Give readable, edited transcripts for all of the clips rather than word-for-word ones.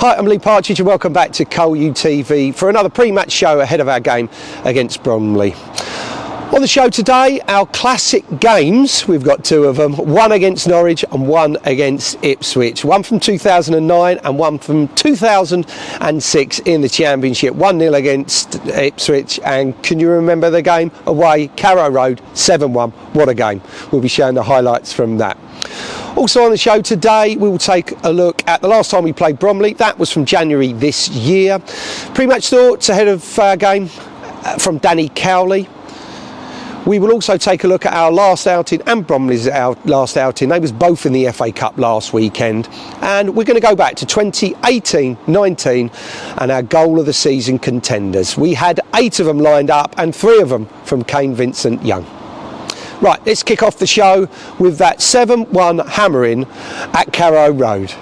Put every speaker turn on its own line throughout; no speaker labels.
Hi, I'm Lee Partridge and welcome back to Cole UTV for another pre-match show ahead of our game against Bromley. On the show today, our classic games. We've got two of them, one against Norwich and one against Ipswich. One from 2009 and one from 2006 in the Championship. 1-0 against Ipswich, and can you remember the game? Away, Carrow Road, 7-1. What a game. We'll be showing the highlights from that. Also on the show today, we will take a look at the last time we played Bromley. That was from January this year. Pre-match thoughts ahead of our game from Danny Cowley. We will also take a look at our last outing and Bromley's last outing. They was both in the FA Cup last weekend. And we're going to go back to 2018-19 and our goal of the season contenders. We had 8 of them lined up and 3 of them from Kane Vincent-Young. Right, let's kick off the show with that 7-1 hammering at Carrow Road.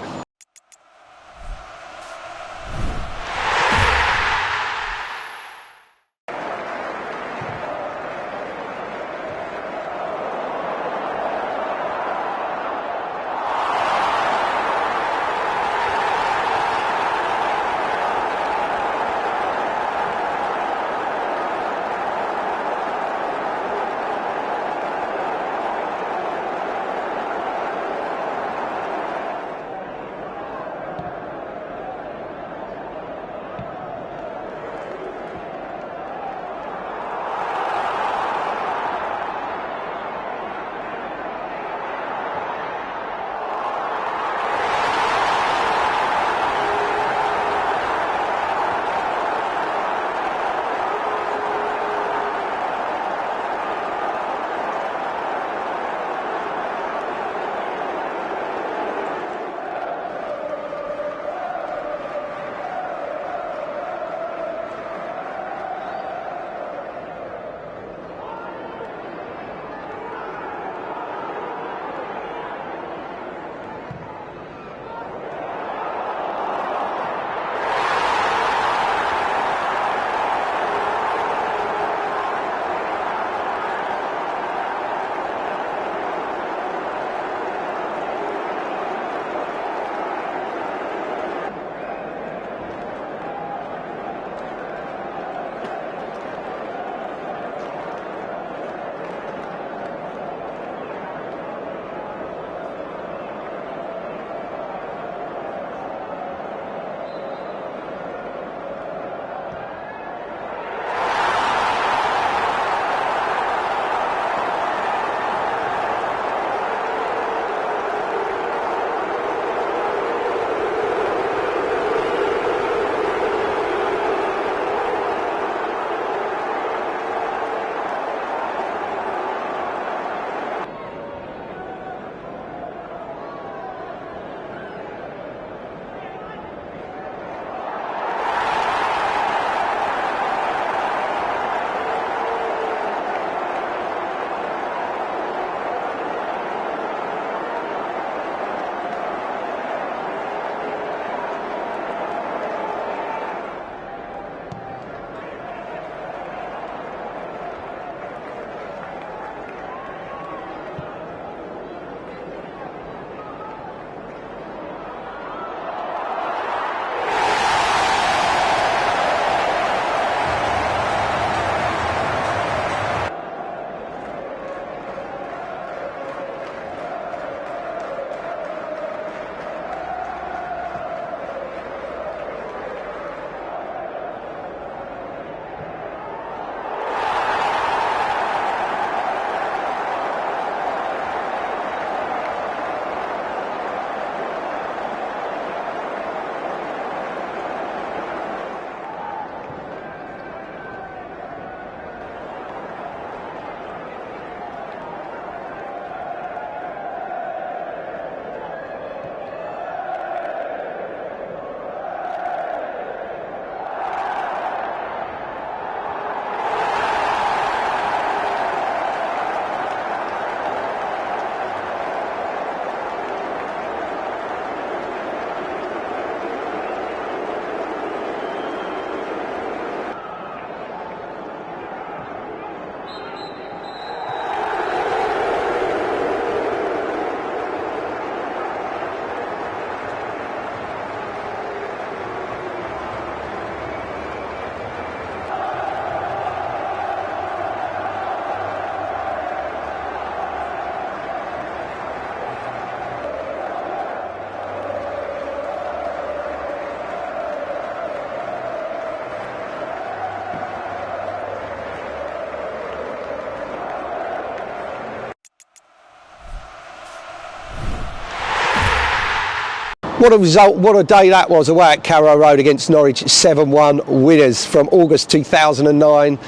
What a result, what a day that was away at Carrow Road against Norwich, 7-1 winners from August 2009.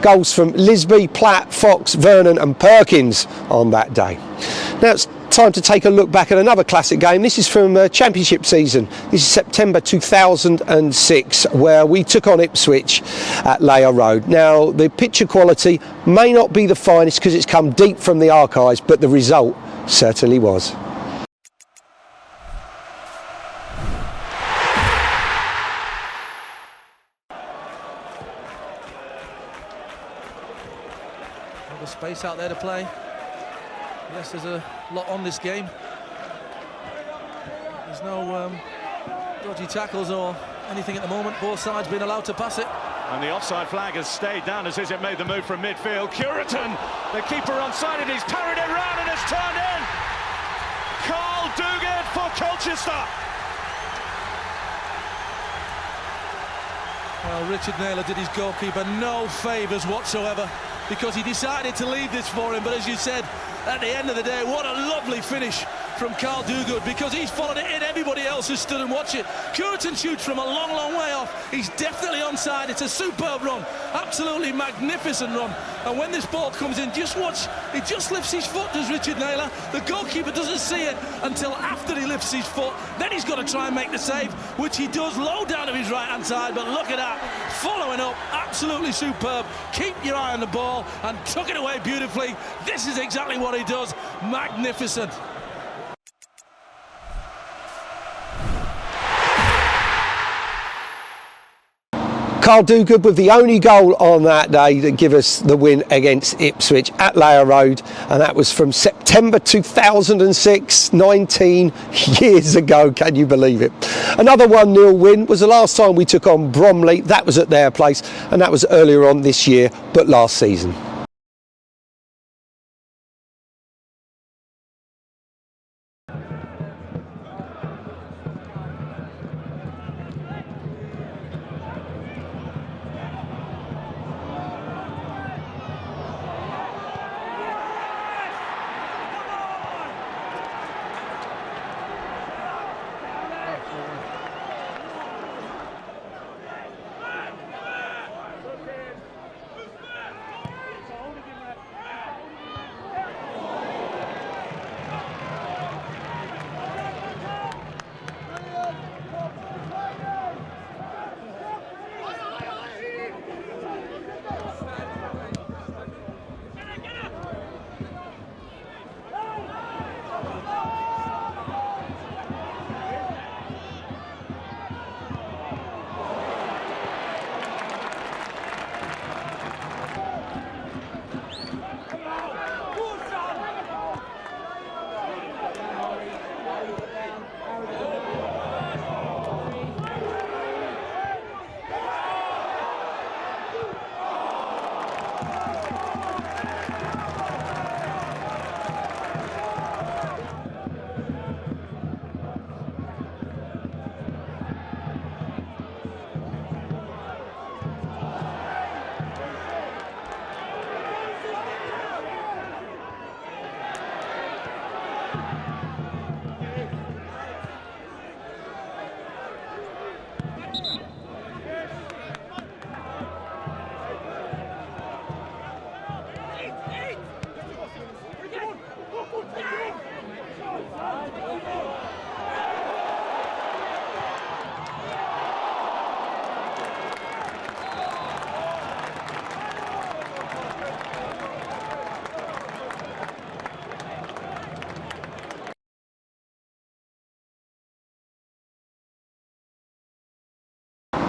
Goals from Lisby, Platt, Fox, Vernon and Perkins on that day. Now it's time to take a look back at another classic game. This is from Championship season. This is September 2006, where we took on Ipswich at Layer Road. Now the picture quality may not be the finest because it's come deep from the archives, but the result certainly was.
Space out there to play. Yes, there's a lot on this game. There's no dodgy tackles or anything at the moment. Both sides being allowed to pass it.
And the offside flag has stayed down as it made the move from midfield. Curitan, the keeper onside it, he's parried it round and it's turned in. Carl Duguid for Colchester.
Well, Richard Naylor did his goalkeeper no favours whatsoever, because he decided to leave this for him. But as you said, at the end of the day, what a lovely finish from Carl Duguid, because he's followed it in. Everybody else has stood and watched it. Curitan shoots from a long, long way off. He's definitely onside. It's a superb run, absolutely magnificent run. And when this ball comes in, just watch, he just lifts his foot, does Richard Naylor. The goalkeeper doesn't see it until after he lifts his foot. Then he's got to try and make the save, which he does low down to his right-hand side. But look at that, following up, absolutely superb. Keep your eye on the ball and tuck it away beautifully. This is exactly what he does. Magnificent.
Carl Duguid with the only goal on that day that give us the win against Ipswich at Layer Road, and that was from September 2006, 19 years ago, can you believe it? Another 1-0 win was the last time we took on Bromley. That was at their place, and that was earlier on this year, but last season.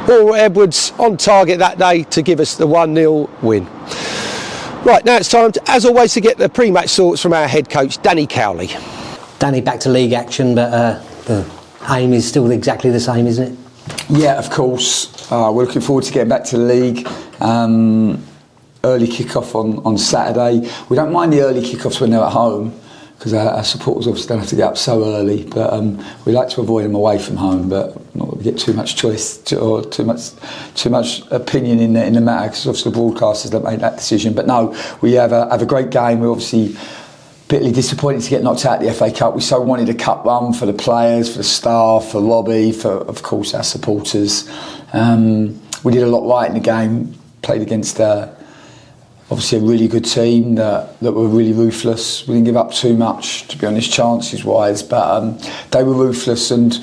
Paul Edwards on target that day to give us the 1-0 win. Right, now it's time, as always, to get the pre-match thoughts from our head coach, Danny Cowley.
Danny, back to league action, but the aim is still exactly the same, isn't it?
Yeah, of course. We're looking forward to getting back to the league. Early kick-off on Saturday. We don't mind the early kick-offs when they're at home, because our supporters obviously don't have to get up so early, but we like to avoid them away from home, but not that we get too much choice or too much opinion in the matter, because obviously the broadcasters don't make that decision. But no, we have a great game. We obviously bitterly disappointed to get knocked out of the FA Cup. We so wanted a cup run for the players, for the staff, for Robbie, for, of course, our supporters. We did a lot right in the game, played against obviously a really good team that were really ruthless. We didn't give up too much, to be honest, chances wise, but they were ruthless, and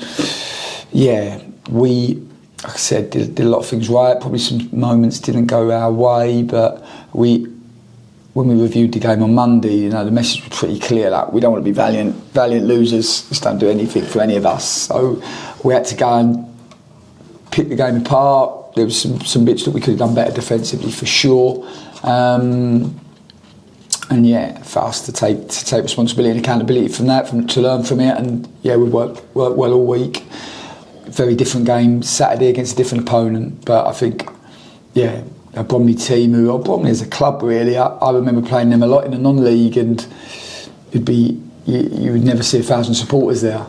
yeah, we, like I said, did a lot of things right. Probably some moments didn't go our way, but when we reviewed the game on Monday, you know, the message was pretty clear, like, we don't want to be valiant losers, just don't do anything for any of us. So we had to go and pick the game apart. There was some bits that we could have done better defensively, for sure. And yeah, for us to take responsibility and accountability from that, to learn from it. And yeah, we worked well all week. Very different game Saturday against a different opponent, but I think, yeah, a Bromley team Bromley as a club, really. I remember playing them a lot in the non-league, and you would never see 1,000 supporters there.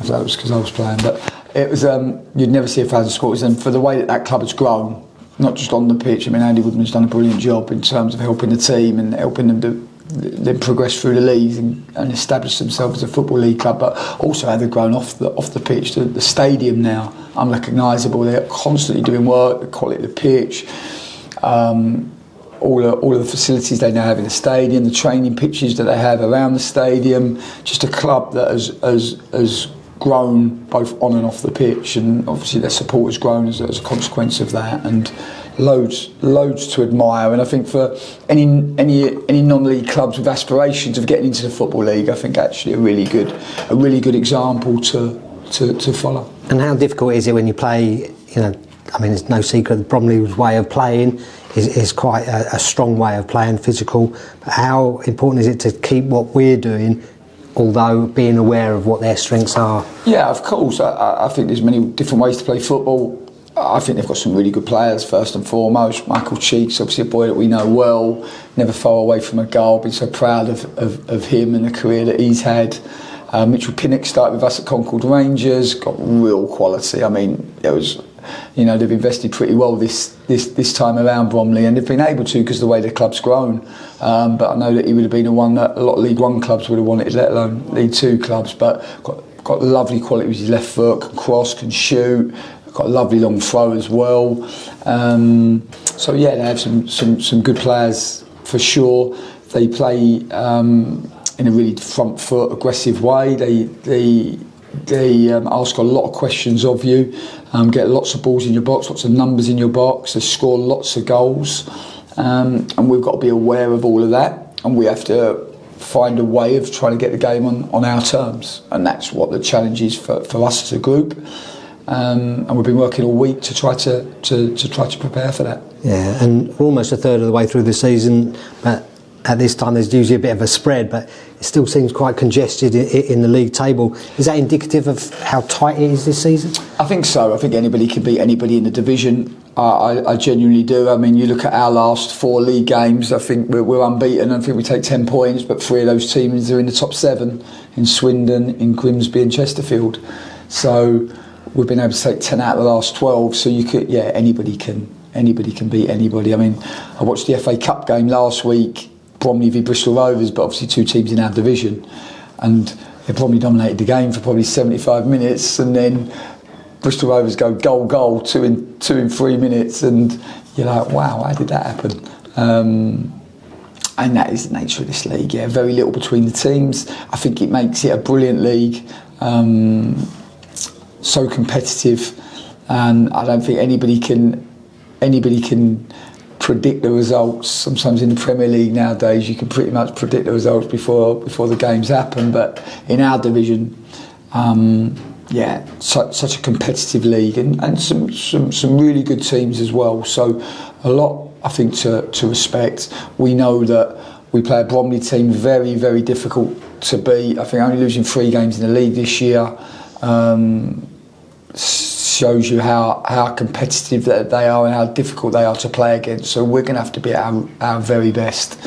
That was because I was playing, but it was you'd never see 1,000 supporters. And for the way that club has grown, not just on the pitch. I mean, Andy Woodman's done a brilliant job in terms of helping the team and helping them to progress through the leagues and establish themselves as a football league club, but also how they've grown off the pitch. The stadium now, unrecognisable. They're constantly doing work, the quality of the pitch, all of the facilities they now have in the stadium, the training pitches that they have around the stadium. Just a club that has grown both on and off the pitch, and obviously their support has grown as a consequence of that, and loads to admire. And I think for any non-league clubs with aspirations of getting into the Football League, I think actually a really good example to follow.
And how difficult is it when you play, you know, I mean, it's no secret that Bromley's way of playing is quite a strong way of playing, physical, but how important is it to keep what we're doing, although being aware of what their strengths are? Yeah,
of course. I think there's many different ways to play football. I think they've got some really good players, first and foremost. Michael Cheeks, obviously a boy that we know well, never far away from a goal. Been so proud of him and the career that he's had. Mitchell Pinnock started with us at Concord Rangers, got real quality. I mean, it was, you know, they've invested pretty well this time around, Bromley, and they've been able to because of the way the club's grown. But I know that he would have been the one that a lot of League One clubs would have wanted, let alone League Two clubs. But got lovely quality with his left foot, can cross, can shoot, got a lovely long throw as well. So yeah, they have some good players for sure. They play in a really front foot, aggressive way. They ask a lot of questions of you, get lots of balls in your box, lots of numbers in your box. They score lots of goals, and we've got to be aware of all of that, and we have to find a way of trying to get the game on our terms, and that's what the challenge is for us as a group. And we've been working all week to try to prepare for that.
Yeah, and we're almost a third of the way through the season, but at this time there's usually a bit of a spread, but it still seems quite congested in the league table. Is that indicative of how tight it is this season? I
think so. I think anybody can beat anybody in the division. I genuinely do. I mean, you look at our last 4 league games, I think we're unbeaten. I think we take 10 points, but 3 of those teams are in the top 7, in Swindon, in Grimsby and Chesterfield. So we've been able to take 10 out of the last 12, so you could, yeah, anybody can beat anybody. I mean, I watched the FA Cup game last week, Bromley v Bristol Rovers, but obviously 2 teams in our division, and Bromley dominated the game for probably 75 minutes, and then Bristol Rovers go goal 2 in 3 minutes, and you're like, wow, how did that happen? And that is the nature of this league. Yeah, very little between the teams. I think it makes it a brilliant league, so competitive, and I don't think anybody can predict the results. Sometimes in the Premier League nowadays you can pretty much predict the results before the games happen, but in our division, such a competitive league, and some really good teams as well, so a lot, I think, to respect. We know that we play a Bromley team very, very difficult to beat. I think only losing 3 games in the league this year shows you how competitive they are and how difficult they are to play against. So we're going to have to be at our very best.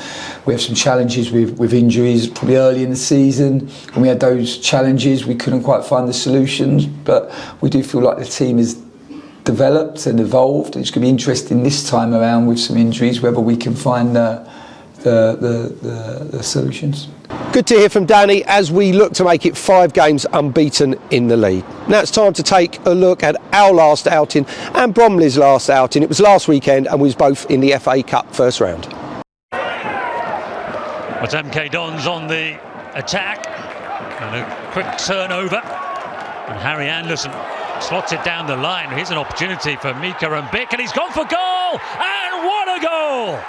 We have some challenges with injuries probably early in the season. When we had those challenges, we couldn't quite find the solutions, but we do feel like the team is developed and evolved. It's going to be interesting this time around with some injuries whether we can find the solutions.
Good to hear from Danny as we look to make it 5 games unbeaten in the league. Now it's time to take a look at our last outing and Bromley's last outing. It was last weekend and we was both in the FA Cup first round.
But MK Dons on the attack and a quick turnover, and Harry Anderson slots it down the line. Here's an opportunity for Mika and Bick, and he's gone for goal, and what a goal!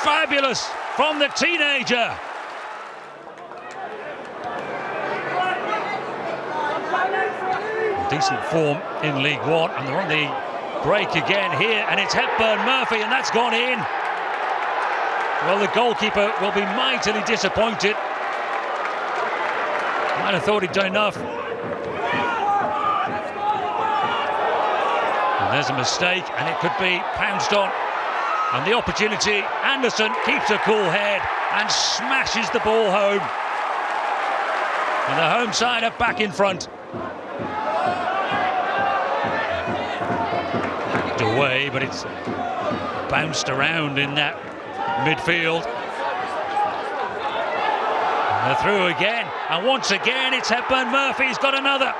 Fabulous from the teenager. Decent form in League One, and they're on the break again here, and it's Hepburn Murphy, and that's gone in. Well, the goalkeeper will be mightily disappointed. Might have thought he'd done enough. And there's a mistake, and it could be pounced on. And the opportunity, Anderson keeps a cool head and smashes the ball home. And the home side are back in front. Kicked away, but it's bounced around in that midfield. And they're through again, and once again it's Hepburn Murphy. He's got another.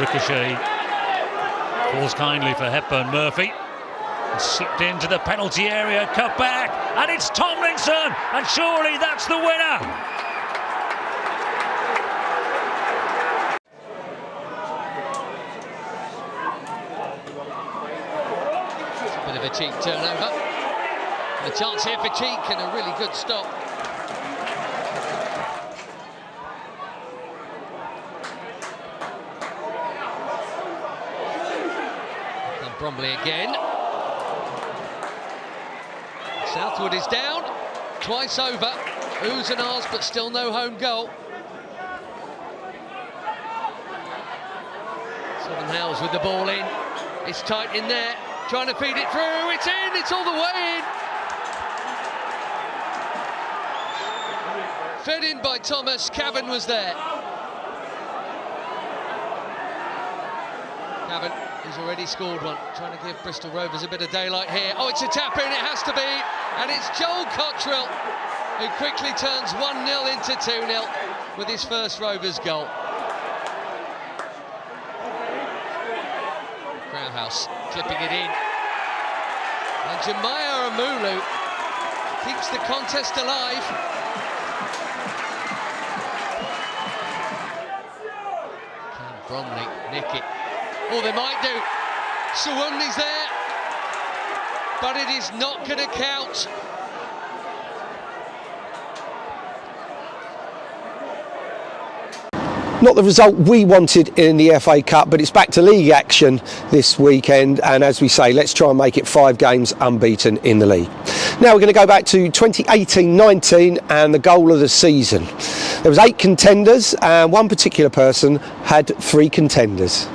Ricochet falls kindly for Hepburn Murphy. Slipped into the penalty area, cut back, and it's Tomlinson, and surely that's the winner.
It's a bit of a cheek turnover. And a chance here for Cheek, and a really good stop. Bromley again. Southwood is down, twice over. Oohs and ahs, but still no home goal. Southern Hales with the ball in. It's tight in there, trying to feed it through. It's in, it's all the way in. Fed in by Thomas, Cavan was there. Cavan, who's already scored one, trying to give Bristol Rovers a bit of daylight here. Oh, it's a tap-in, it has to be, and it's Joel Cottrell who quickly turns 1-0 into 2-0 with his first Rovers goal. Crowhouse clipping it in, and Jemiah Amulu keeps the contest alive. Can Bromley nick it? Oh, they might do. Suwunni's there, but it is not going to count.
Not the result we wanted in the FA Cup, but it's back to league action this weekend, and as we say, let's try and make it 5 games unbeaten in the league. Now we're going to go back to 2018-19 and the goal of the season. There was 8 contenders and one particular person had 3 contenders.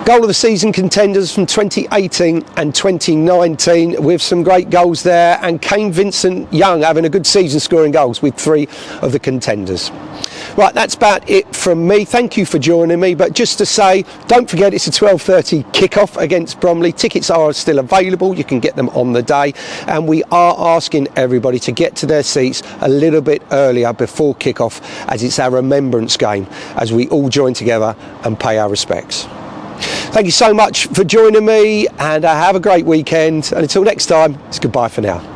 Goal of the season contenders from 2018 and 2019 with some great goals there, and Kane Vincent-Young having a good season scoring goals with 3 of the contenders. Right, that's about it from me. Thank you for joining me, but just to say, don't forget it's a 12:30 kick-off against Bromley. Tickets are still available, you can get them on the day, and we are asking everybody to get to their seats a little bit earlier before kick-off, as it's our remembrance game as we all join together and pay our respects. Thank you so much for joining me, and have a great weekend, and until next time, it's goodbye for now.